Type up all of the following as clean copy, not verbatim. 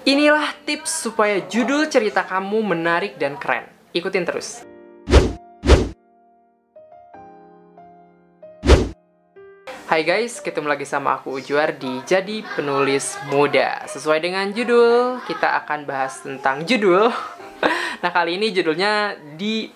Inilah tips supaya judul cerita kamu menarik dan keren. Ikutin terus. Hai guys, ketemu lagi sama aku Ujuar di Jadi Penulis Muda. Sesuai dengan judul, kita akan bahas tentang judul. Nah, kali ini judulnya di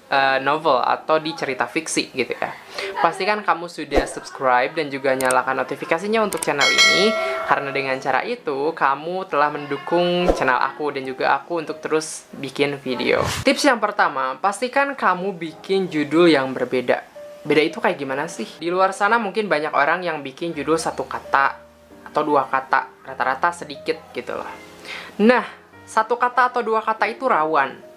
novel atau di cerita fiksi gitu ya. Pastikan kamu sudah subscribe dan juga nyalakan notifikasinya untuk channel ini, karena dengan cara itu kamu telah mendukung channel aku dan juga aku untuk terus bikin video. Tips yang pertama, pastikan kamu bikin judul yang berbeda. Beda itu kayak gimana sih? Di luar sana mungkin banyak orang yang bikin judul satu kata atau dua kata, rata-rata sedikit gitu loh. Nah, satu kata atau dua kata itu rawan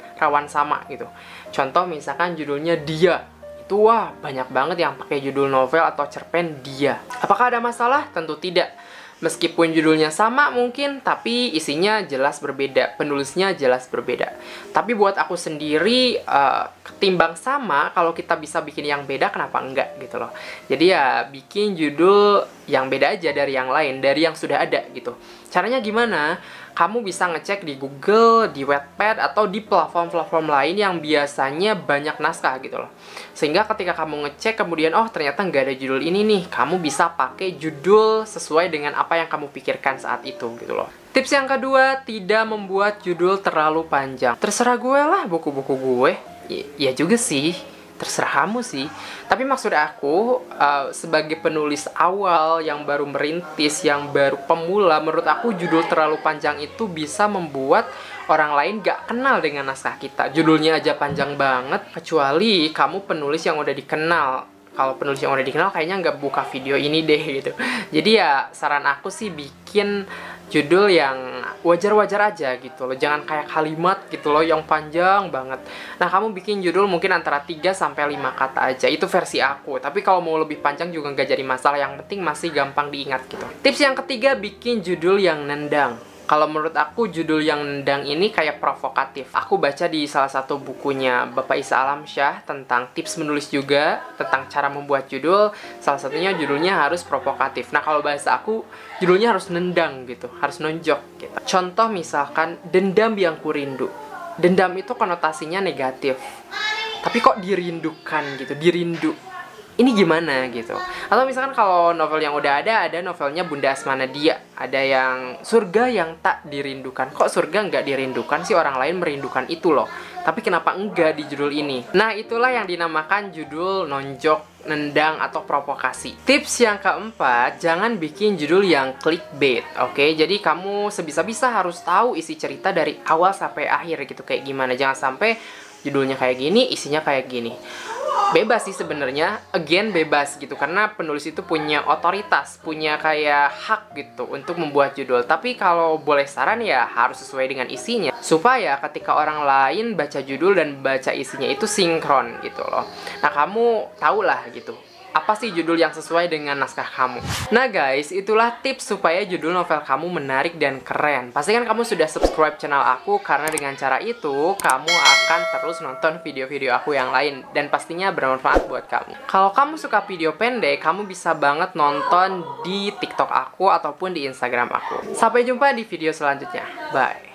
sama gitu. Contoh misalkan judulnya Dia. Itu wah, banyak banget yang pakai judul novel atau cerpen Dia. Apakah ada masalah? Tentu tidak. Meskipun judulnya sama mungkin, tapi isinya jelas berbeda, penulisnya jelas berbeda. Tapi buat aku sendiri, ketimbang sama, kalau kita bisa bikin yang beda, kenapa enggak gitu loh. Jadi ya, bikin judul yang beda aja dari yang lain, dari yang sudah ada gitu. Caranya gimana? Kamu bisa ngecek di Google, di Wattpad, atau di platform-platform lain yang biasanya banyak naskah gitu loh. Sehingga ketika kamu ngecek kemudian, oh ternyata nggak ada judul ini nih, kamu bisa pakai judul sesuai dengan apa yang kamu pikirkan saat itu gitu loh. Tips yang kedua, tidak membuat judul terlalu panjang. Terserah gue lah, buku-buku gue. Ya juga sih, terserah kamu sih. Tapi maksud aku, sebagai penulis awal yang baru merintis, yang baru pemula, menurut aku judul terlalu panjang itu bisa membuat orang lain gak kenal dengan naskah kita. Judulnya aja panjang banget, kecuali kamu penulis yang udah dikenal. Kalau penulis yang udah dikenal kayaknya nggak buka video ini deh gitu. Jadi ya saran aku sih bikin judul yang wajar-wajar aja gitu loh. Jangan kayak kalimat gitu loh yang panjang banget. Nah, kamu bikin judul mungkin antara 3 sampai 5 kata aja. Itu versi aku. Tapi kalau mau lebih panjang juga nggak jadi masalah. Yang penting masih gampang diingat gitu. Tips yang ketiga, bikin judul yang nendang. Kalau menurut aku judul yang nendang ini kayak provokatif. Aku baca di salah satu bukunya Bapak Isa Alamsyah tentang tips menulis juga, tentang cara membuat judul. Salah satunya judulnya harus provokatif. Nah, kalau bahasa aku judulnya harus nendang gitu, harus nonjok gitu. Contoh misalkan Dendam Yang Kurindu. Dendam itu konotasinya negatif. Tapi kok dirindukan gitu, dirindu. Ini gimana gitu. Atau misalkan kalau novel yang udah ada novelnya Bunda Asmanadia. Ada yang Surga Yang Tak Dirindukan. Kok surga nggak dirindukan sih, orang lain merindukan itu loh. Tapi kenapa enggak di judul ini? Nah, itulah yang dinamakan judul nonjok, nendang, atau provokasi. Tips yang keempat, jangan bikin judul yang clickbait. Oke, jadi kamu sebisa-bisa harus tahu isi cerita dari awal sampai akhir gitu, kayak gimana. Jangan sampai judulnya kayak gini, isinya kayak gini. Bebas sih sebenarnya, again bebas gitu, karena penulis itu punya otoritas, punya kayak hak gitu untuk membuat judul. Tapi kalau boleh saran ya harus sesuai dengan isinya, supaya ketika orang lain baca judul dan baca isinya itu sinkron gitu loh. Nah, kamu tahulah gitu, apa sih judul yang sesuai dengan naskah kamu. Nah guys, itulah tips supaya judul novel kamu menarik dan keren. Pastikan kamu sudah subscribe channel aku, karena dengan cara itu kamu akan terus nonton video-video aku yang lain, dan pastinya bermanfaat buat kamu. Kalau kamu suka video pendek, kamu bisa banget nonton di TikTok aku ataupun di Instagram aku. Sampai jumpa di video selanjutnya. Bye.